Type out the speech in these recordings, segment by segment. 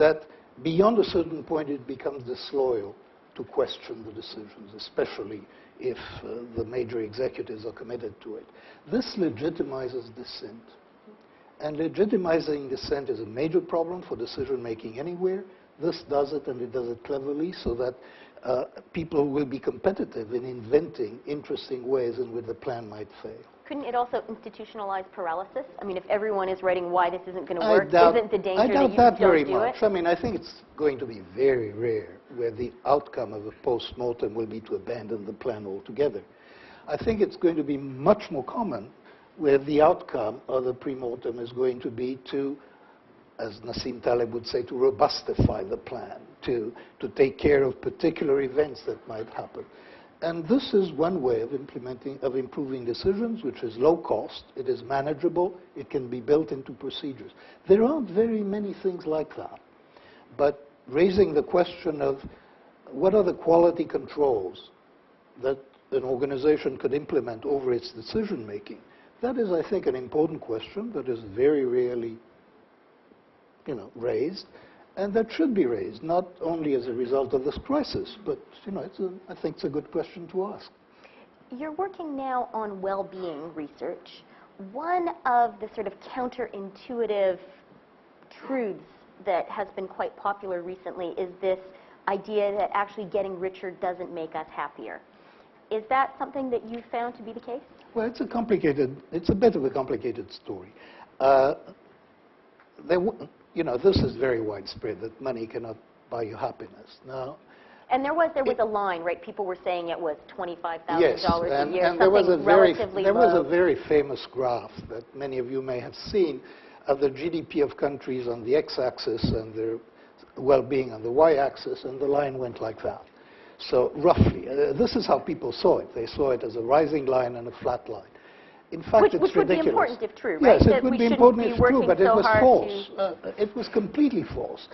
that beyond a certain point it becomes disloyal to question the decisions, especially if the major executives are committed to it. This legitimizes dissent. And legitimizing dissent is a major problem for decision-making anywhere. This does it, and it does it cleverly, so that people will be competitive in inventing interesting ways in which the plan might fail. Couldn't it also institutionalize paralysis? I mean, if everyone is writing why this isn't going to work, isn't the danger that you just don't do it? I mean, I think it's going to be very rare where the outcome of a post-mortem will be to abandon the plan altogether. I think it's going to be much more common where the outcome of the pre-mortem is going to be to, as Nassim Taleb would say, to robustify the plan, to take care of particular events that might happen. And this is one way of improving decisions, which is low cost, it is manageable, it can be built into procedures. There aren't very many things like that. But raising the question of what are the quality controls that an organization could implement over its decision making, that is, I think, an important question that is very rarely raised, and that should be raised, not only as a result of this crisis, but I think it's a good question to ask. You're working now on well-being research. One of the sort of counterintuitive truths that has been quite popular recently is this idea that actually getting richer doesn't make us happier. Is that something that you found to be the case? Well, it's a bit of a complicated story. This is very widespread, that money cannot buy you happiness. Now, and there was a line, right? People were saying it was $25,000 a year, and there was a very famous graph that many of you may have seen of the GDP of countries on the x-axis and their well-being on the y-axis, and the line went like that. So roughly, this is how people saw it. They saw it as a rising line and a flat line. In fact, which would be important if true, right? Yes, it would be important if true, but it was false. It was completely false.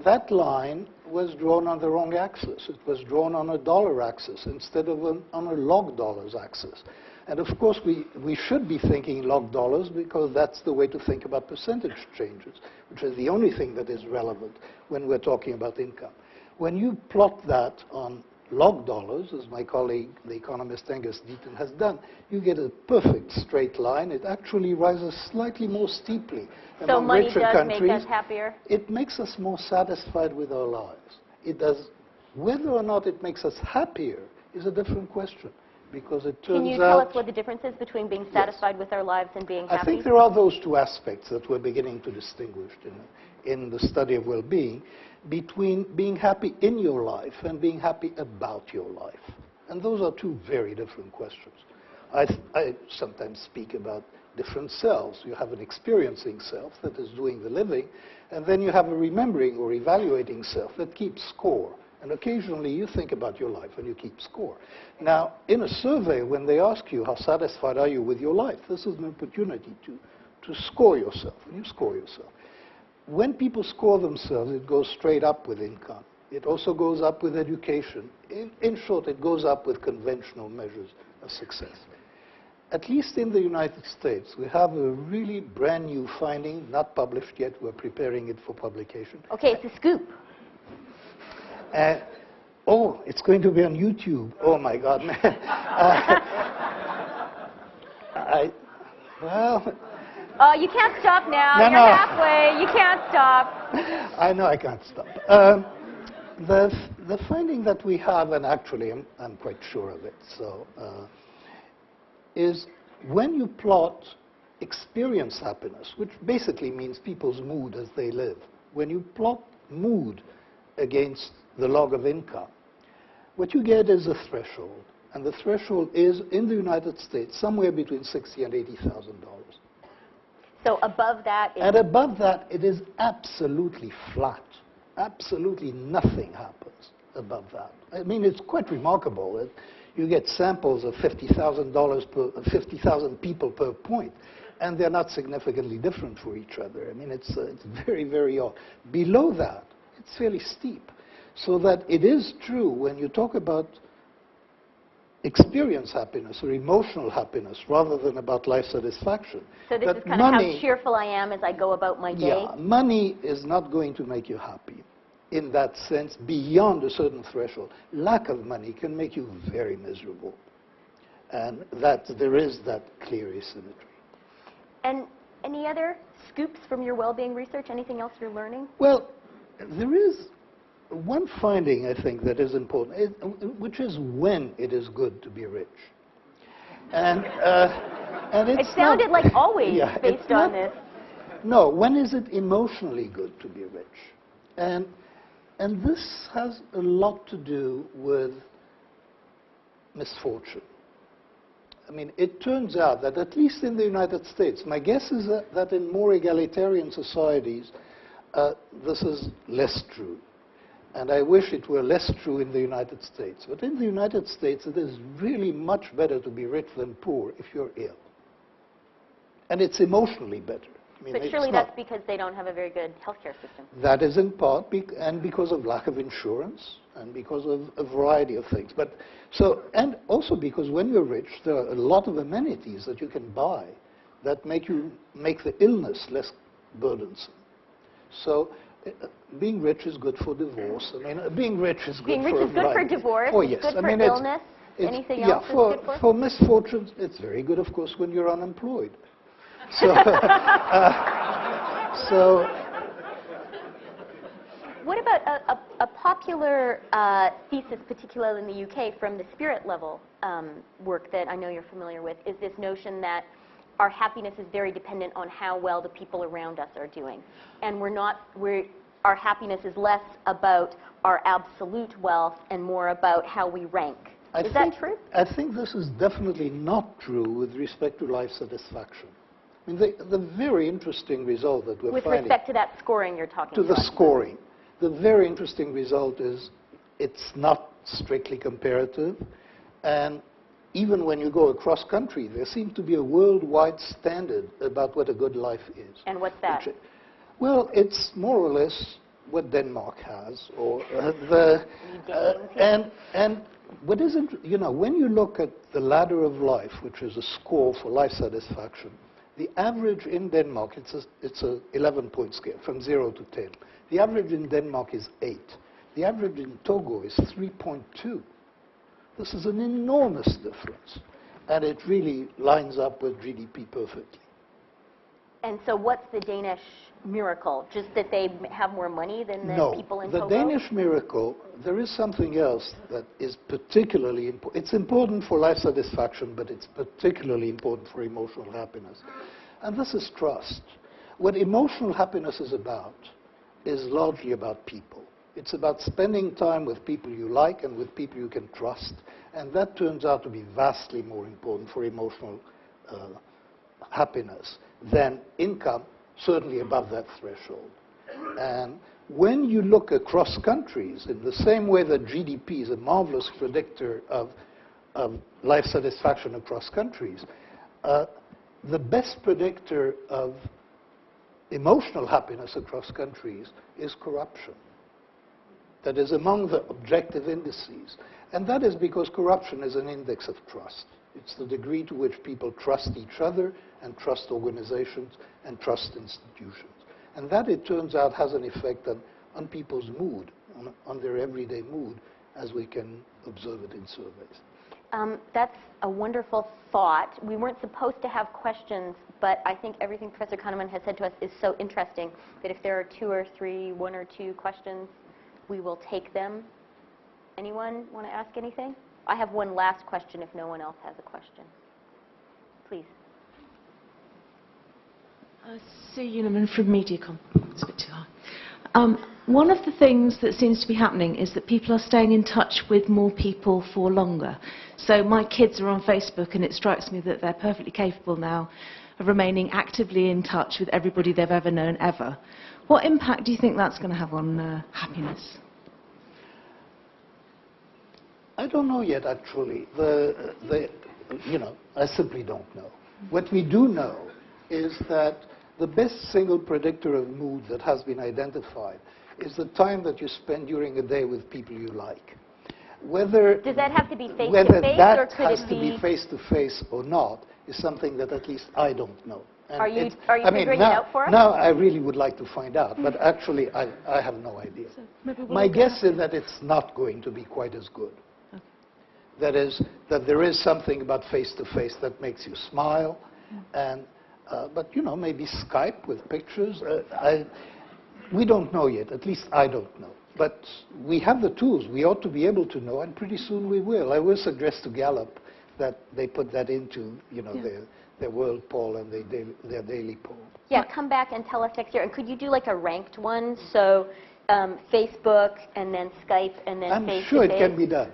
That line was drawn on the wrong axis. It was drawn on a dollar axis instead of on a log dollars axis. And of course, we should be thinking log dollars because that's the way to think about percentage changes, which is the only thing that is relevant when we're talking about income. When you plot that on log dollars, as my colleague, the economist Angus Deaton, has done, you get a perfect straight line. It actually rises slightly more steeply among richer countries. So money does make us happier? It makes us more satisfied with our lives. It does. Whether or not it makes us happier is a different question, because it turns out... Can you tell us what the difference is between being satisfied with our lives and being happy? I think there are those two aspects that we're beginning to distinguish in the study of well-being, between being happy in your life and being happy about your life. And those are two very different questions. I sometimes speak about different selves. You have an experiencing self that is doing the living, and then you have a remembering or evaluating self that keeps score. And occasionally you think about your life and you keep score. Now, in a survey, when they ask you how satisfied are you with your life, this is an opportunity to score yourself, and you score yourself. When people score themselves, it goes straight up with income. It also goes up with education. In short, it goes up with conventional measures of success. At least in the United States, we have a really brand new finding, not published yet. We're preparing it for publication. Okay, it's a scoop. Oh, it's going to be on YouTube. Oh, my God. Well... you can't stop now. No, You're halfway. You can't stop. I know I can't stop. The finding that we have, and actually I'm quite sure of it, so is when you plot experience happiness, which basically means people's mood as they live, when you plot mood against the log of income, what you get is a threshold, and the threshold is in the United States somewhere between $60,000 and $80,000. So above that is... And above that, it is absolutely flat. Absolutely nothing happens above that. I mean, it's quite remarkable that you get samples of $50,000 people per point, and they're not significantly different for each other. I mean, it's very, very odd. Below that, it's fairly steep. So that it is true when you talk about experience happiness or emotional happiness rather than about life satisfaction. So this That is kind of how cheerful I am as I go about my day? Yeah, money is not going to make you happy in that sense beyond a certain threshold. Lack of money can make you very miserable. And that there is that clear asymmetry. And any other scoops from your well-being research? Anything else you're learning? Well, there is one finding, I think, that is important, which is when it is good to be rich. And it's it sounded like always yeah, based on this. No, when is it emotionally good to be rich? And this has a lot to do with misfortune. I mean, it turns out that at least in the United States, my guess is that in more egalitarian societies, this is less true. And I wish it were less true in the United States. But in the United States, it is really much better to be rich than poor if you're ill. And it's emotionally better. I mean, but surely that's because they don't have a very good healthcare system. That is in part, and because of lack of insurance, and because of a variety of things. But and also because when you're rich, there are a lot of amenities that you can buy that make the illness less burdensome. So being rich is good for divorce. I mean, being rich is good being rich is good for divorce. Oh, yes. It's good I mean, for illness. Anything else is good for? For misfortunes, it's very good, of course, when you're unemployed. So, what about a popular thesis, particularly in the UK, from the spirit level work that I know you're familiar with, is this notion that our happiness is very dependent on how well the people around us are doing. And our happiness is less about our absolute wealth and more about how we rank. Is that true? I think this is definitely not true with respect to life satisfaction. I mean, the very interesting result that we're finding... With respect to that scoring you're talking about. To the scoring. The very interesting result is it's not strictly comparative. And even when you go across country, there seems to be a worldwide standard about what a good life is. And what's that? Well, it's more or less what Denmark has, or and what isn't, when you look at the ladder of life, which is a score for life satisfaction, the average in Denmark, it's a 11-point scale from 0 to 10. The average in Denmark is 8. The average in Togo is 3.2. This is an enormous difference, and it really lines up with GDP perfectly. And so what's the Danish miracle? Just that they have more money than the people in Togo? No, the Danish miracle, there is something else that is particularly important. It's important for life satisfaction, but it's particularly important for emotional happiness. And this is trust. What emotional happiness is largely about people. It's about spending time with people you like and with people you can trust. And that turns out to be vastly more important for emotional happiness than income, certainly above that threshold. And when you look across countries, in the same way that GDP is a marvelous predictor of life satisfaction across countries, the best predictor of emotional happiness across countries is corruption. That is among the objective indices. And that is because corruption is an index of trust. It's the degree to which people trust each other and trust organizations and trust institutions. And that, it turns out, has an effect on people's mood, on their everyday mood, as we can observe it in surveys. That's a wonderful thought. We weren't supposed to have questions, but I think everything Professor Kahneman has said to us is so interesting that if there are one or two questions, we will take them. Anyone want to ask anything? I have one last question if no one else has a question. Please. Sue Uniman from Mediacom. It's a bit too high. One of the things that seems to be happening is that people are staying in touch with more people for longer. So my kids are on Facebook, and it strikes me that they're perfectly capable now of remaining actively in touch with everybody they've ever known ever. What impact do you think that's going to have on happiness? I don't know yet, actually. I simply don't know. What we do know is that the best single predictor of mood that has been identified is the time that you spend during a day with people you like. Whether Does that have to be face-to-face, whether or that could has it to be be... face-to-face or not is something that at least I don't know. And Are you it's- figuring it out for us? Now I really would like to find out, but actually I have no idea. My guess is that it's not going to be quite as good. Okay. That is, that there is something about face-to-face that makes you smile, and but you know, maybe Skype with pictures. We don't know yet. At least I don't know. But we have the tools. We ought to be able to know, and pretty soon we will. I will suggest to Gallup that they put that into, you know, their world poll and their daily poll. Yeah, come back and tell us next year. And could you do like a ranked one? So Facebook, and then Skype, and then face-to-face? I'm sure it can be done.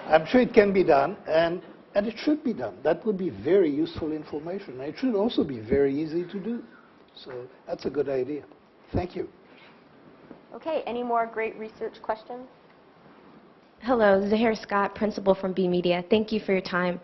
I'm sure it can be done, and it should be done. That would be very useful information. It should also be very easy to do. So that's a good idea. Thank you. Okay, any more great research questions? Hello, Zahir Scott, principal from B Media. Thank you for your time.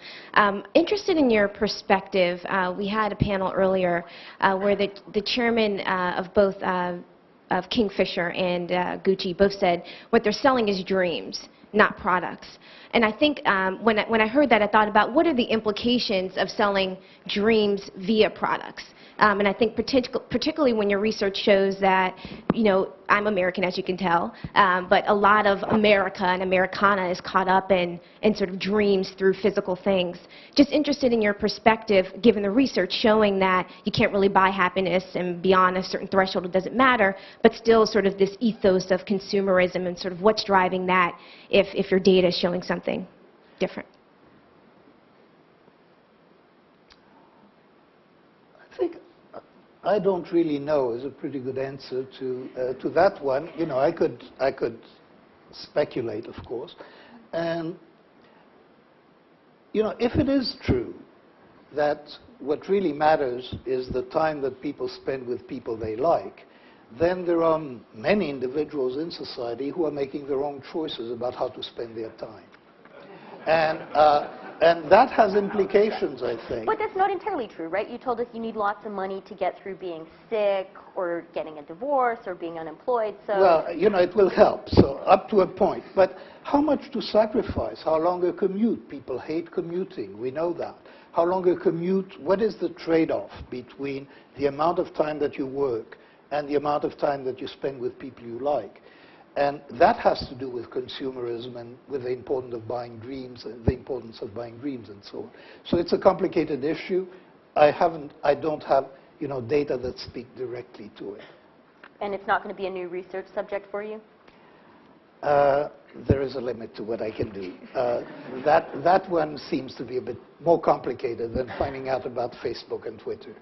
Interested in your perspective. We had a panel earlier where the chairman of both of Kingfisher and Gucci both said what they're selling is dreams, not products. And I think when I heard that, I thought about what are the implications of selling dreams via products. And I think particularly when your research shows that, you know, I'm American, as you can tell, but a lot of America and Americana is caught up in sort of dreams through physical things. Just interested in your perspective, given the research showing that you can't really buy happiness and beyond a certain threshold it doesn't matter, but still sort of this ethos of consumerism and sort of what's driving that if your data is showing something different. I don't really know is a pretty good answer to that one. You know, I could speculate, of course. And, you know, if it is true that what really matters is the time that people spend with people they like, then there are many individuals in society who are making their own choices about how to spend their time. And that has implications, I think. But that's not entirely true, right? You told us you need lots of money to get through being sick or getting a divorce or being unemployed, so... Well, you know, it will help, so up to a point. But how much to sacrifice? How long a commute? People hate commuting, we know that. How long a commute? What is the trade-off between the amount of time that you work and the amount of time that you spend with people you like? And that has to do with consumerism and with the importance of buying dreams, and so on. So it's a complicated issue. I don't have, you know, data that speak directly to it. And it's not going to be a new research subject for you? There is a limit to what I can do. That one seems to be a bit more complicated than finding out about Facebook and Twitter.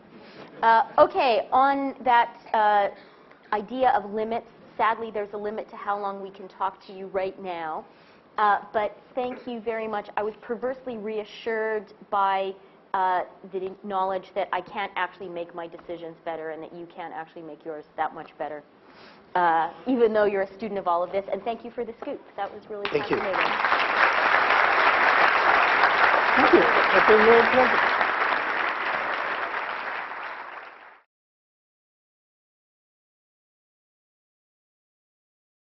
Okay, on that idea of limits, sadly, there's a limit to how long we can talk to you right now. But thank you very much. I was perversely reassured by the knowledge that I can't actually make my decisions better and that you can't actually make yours that much better, even though you're a student of all of this. And thank you for the scoop. That was really fascinating. Thank you. It's been a real pleasure.